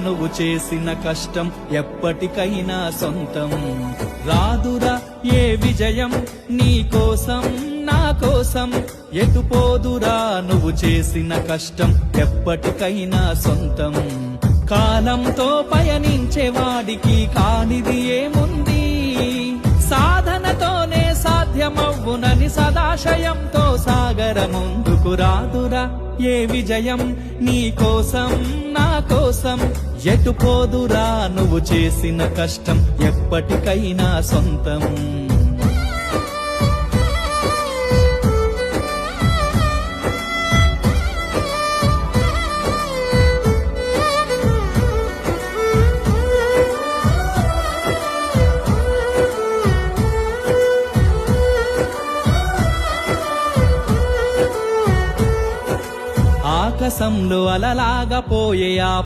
నువ్వు చేసిన కష్టం ఎప్పటికైనా సొంతం. రాదురా ఏ విజయం నీ కోసం నా కోసం, ఎటుపోదురా నువ్వు చేసిన కష్టం ఎప్పటికైనా సొంతం. కాలంతో పయనించే వాడికి కానిది ఏముంది, సాధనతోనే సాధ్యమవ్వునని సదాశయంతో సాగర ముందుకు. రాదురా ఏ విజయం నీ కోసం నా కోసం, ఎటుపోదురా నువ్వు చేసిన కష్టం ఎప్పటికైనా సొంతం. ఆకాశంలో అలలాగా పోయే ఆ